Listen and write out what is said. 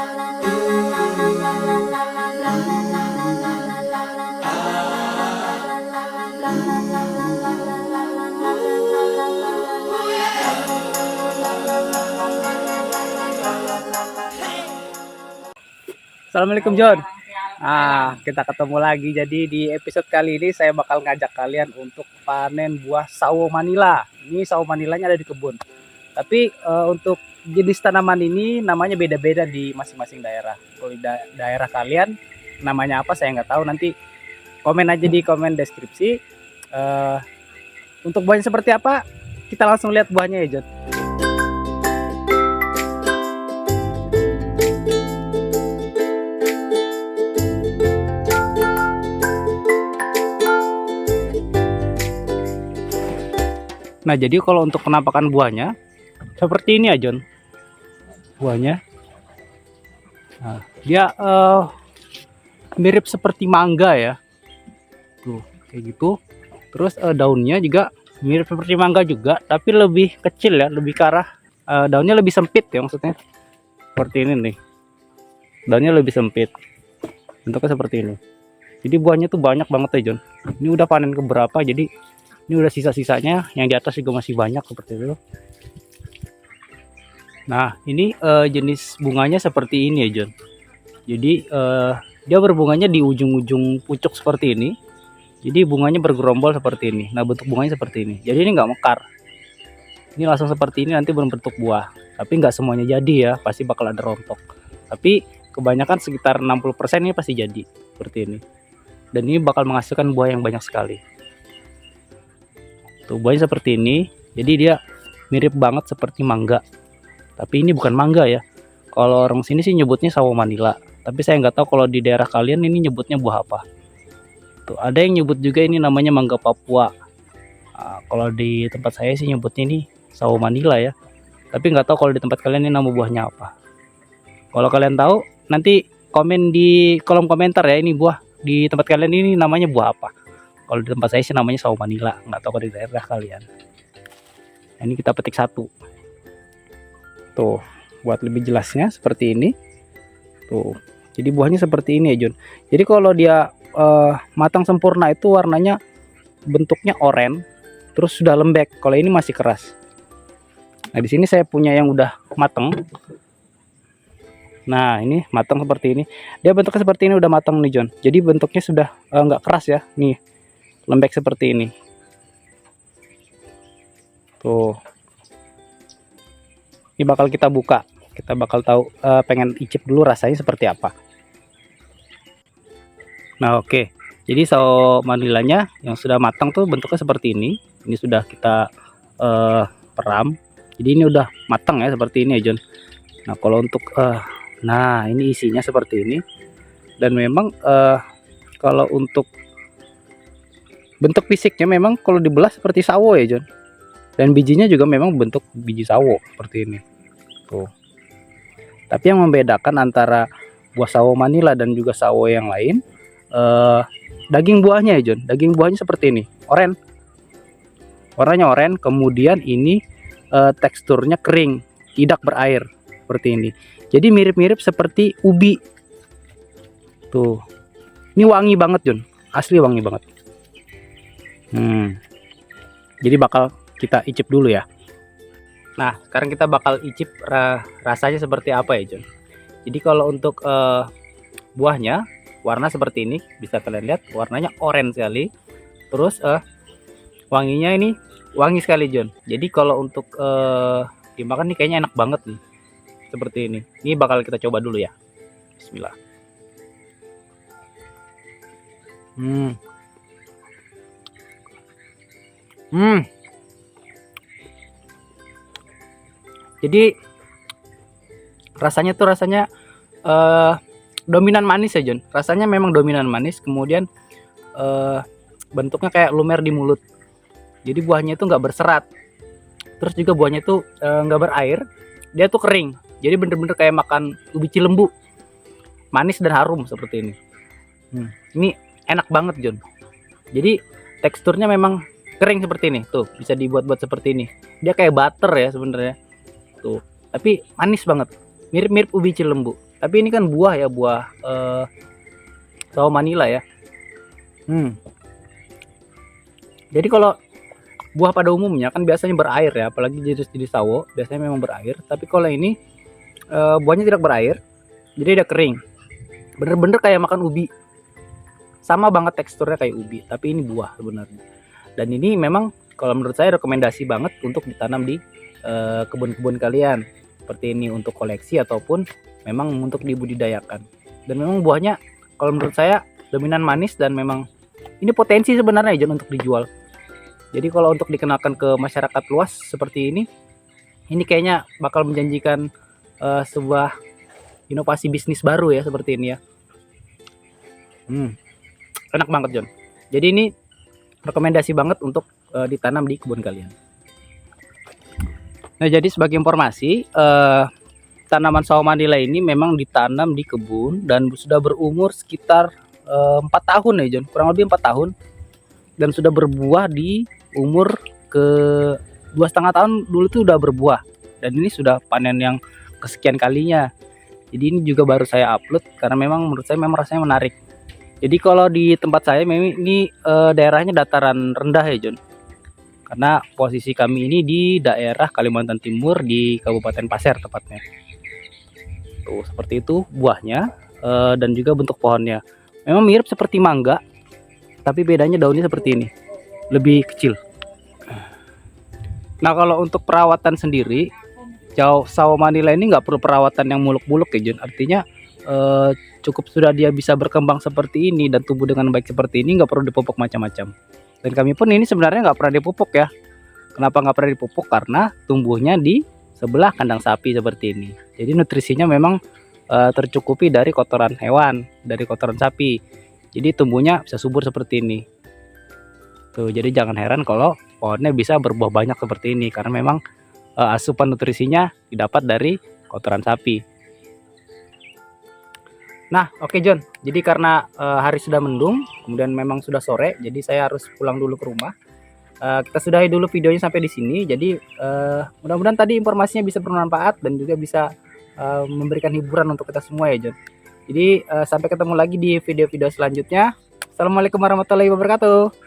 Assalamualaikum John. Kita ketemu lagi. Jadi di episode kali ini saya bakal ngajak kalian untuk panen buah sawo Manila. Ini sawo Manilanya ada di kebun. Tapi untuk jenis tanaman ini namanya beda-beda di masing-masing daerah. Kalau di daerah kalian namanya apa saya nggak tahu. Nanti komen aja di komen deskripsi. Untuk buahnya seperti apa? Kita langsung lihat buahnya ya John. Nah, jadi kalau untuk penampakan buahnya seperti ini ya John. Buahnya. Nah, dia mirip seperti mangga ya. Tuh, kayak gitu. Terus daunnya juga mirip seperti mangga juga, tapi lebih kecil ya, lebih ke arah daunnya lebih sempit ya maksudnya. Seperti ini nih. Daunnya lebih sempit. Bentuknya seperti ini. Jadi buahnya tuh banyak banget ya John. Ini udah panen keberapa, jadi ini udah sisa-sisanya, yang di atas juga masih banyak seperti itu. Nah, ini jenis bunganya seperti ini ya John. Jadi dia berbunganya di ujung-ujung pucuk seperti ini. Jadi bunganya bergerombol seperti ini. Nah, bentuk bunganya seperti ini. Jadi ini nggak mekar. Ini langsung seperti ini, nanti berbentuk buah. Tapi nggak semuanya jadi ya, pasti bakal ada rontok. Tapi kebanyakan sekitar 60% ini pasti jadi seperti ini. Dan ini bakal menghasilkan buah yang banyak sekali. Tuh, buahnya seperti ini. Jadi dia mirip banget seperti mangga. Tapi ini bukan mangga ya. Kalau orang sini sih nyebutnya sawo Manila. Tapi saya nggak tahu kalau di daerah kalian ini nyebutnya buah apa. Tuh, ada yang nyebut juga ini namanya mangga Papua. Nah, kalau di tempat saya sih nyebutnya ini sawo Manila ya. Tapi nggak tahu kalau di tempat kalian ini nama buahnya apa. Kalau kalian tahu, nanti komen di kolom komentar ya, ini buah di tempat kalian ini namanya buah apa. Kalau di tempat saya sih namanya sawo Manila, nggak tahu kalau di daerah kalian. Nah, ini kita petik satu. Tuh, buat lebih jelasnya seperti ini. Tuh, jadi buahnya seperti ini ya John. Jadi kalau dia matang sempurna itu warnanya bentuknya oranye, terus sudah lembek. Kalau ini masih keras. Nah, di sini saya punya yang udah matang. Nah, ini matang seperti ini. Dia bentuknya seperti ini, udah matang nih John. Jadi bentuknya sudah nggak keras ya. Nih, lembek seperti ini. Tuh. Ini bakal kita buka. Kita bakal tahu, pengen icip dulu rasanya seperti apa. Nah, oke. Jadi sawo Manilanya yang sudah matang tuh bentuknya seperti ini. Ini sudah kita peram. Jadi ini udah matang ya seperti ini ya John. Nah, kalau untuk nah, ini isinya seperti ini. Dan memang kalau untuk bentuk fisiknya memang kalau dibelah seperti sawo ya John. Dan bijinya juga memang bentuk biji sawo seperti ini. Tuh. Tapi yang membedakan antara buah sawo Manila dan juga sawo yang lain, daging buahnya ya John. Daging buahnya seperti ini, oranye. Warnanya oranye, kemudian ini teksturnya kering, tidak berair seperti ini. Jadi mirip-mirip seperti ubi. Tuh. Ini wangi banget John. Asli wangi banget. Jadi bakal kita icip dulu ya. Nah, sekarang kita bakal icip rasanya seperti apa ya John. Jadi kalau untuk buahnya warna seperti ini, bisa kalian lihat warnanya orange sekali. Terus wanginya ini wangi sekali John. Jadi kalau untuk dimakan nih kayaknya enak banget nih. Seperti ini. Ini bakal kita coba dulu ya. Bismillah. Jadi rasanya tuh dominan manis ya John. Rasanya memang dominan manis. Kemudian bentuknya kayak lumer di mulut. Jadi buahnya itu nggak berserat. Terus juga buahnya itu nggak berair. Dia tuh kering. Jadi bener-bener kayak makan ubi cilembu. Manis dan harum seperti ini. Ini enak banget John. Jadi teksturnya memang kering seperti ini. Tuh, bisa dibuat-buat seperti ini. Dia kayak butter ya sebenarnya. Tuh, tapi manis banget. Mirip-mirip ubi cilembu. Tapi ini kan buah ya, buah sawo Manila ya. Jadi kalau buah pada umumnya kan biasanya berair ya, apalagi jenis sawo biasanya memang berair. Tapi kalau ini buahnya tidak berair, jadi dia kering. Bener-bener kayak makan ubi. Sama banget teksturnya kayak ubi, tapi ini buah sebenarnya. Dan ini memang kalau menurut saya rekomendasi banget untuk ditanam di kebun-kebun kalian. Seperti ini untuk koleksi ataupun memang untuk dibudidayakan. Dan memang buahnya kalau menurut saya dominan manis dan memang ini potensi sebenarnya John untuk dijual. Jadi kalau untuk dikenalkan ke masyarakat luas seperti ini kayaknya bakal menjanjikan sebuah inovasi bisnis baru ya seperti ini ya. Enak banget John. Jadi ini rekomendasi banget untuk ditanam di kebun kalian. Nah jadi sebagai informasi, tanaman sawo Manila ini memang ditanam di kebun dan sudah berumur sekitar 4 tahun ya John, kurang lebih 4 tahun, dan sudah berbuah di umur ke 2,5 tahun dulu tuh udah berbuah, dan ini sudah panen yang kesekian kalinya. Jadi ini juga baru saya upload karena memang menurut saya memang rasanya menarik. Jadi kalau di tempat saya memang ini daerahnya dataran rendah ya John, karena posisi kami ini di daerah Kalimantan Timur di Kabupaten Pasir tepatnya. Tuh seperti itu buahnya dan juga bentuk pohonnya. Memang mirip seperti mangga, tapi bedanya daunnya seperti ini, lebih kecil. Nah kalau untuk perawatan sendiri, sawo Manila ini nggak perlu perawatan yang muluk-muluk ya John. Artinya cukup sudah dia bisa berkembang seperti ini dan tumbuh dengan baik seperti ini, nggak perlu dipupuk macam-macam. Dan kami pun ini sebenarnya nggak pernah dipupuk ya. Kenapa nggak pernah dipupuk? Karena tumbuhnya di sebelah kandang sapi seperti ini. Jadi nutrisinya memang tercukupi dari kotoran hewan, dari kotoran sapi. Jadi tumbuhnya bisa subur seperti ini. Tuh, jadi jangan heran kalau pohonnya bisa berbuah banyak seperti ini karena memang asupan nutrisinya didapat dari kotoran sapi. Nah, oke John. Jadi karena hari sudah mendung, kemudian memang sudah sore, jadi saya harus pulang dulu ke rumah. Kita sudahi dulu videonya sampai di sini. Jadi mudah-mudahan tadi informasinya bisa bermanfaat dan juga bisa memberikan hiburan untuk kita semua ya John. Jadi sampai ketemu lagi di video-video selanjutnya. Assalamualaikum warahmatullahi wabarakatuh.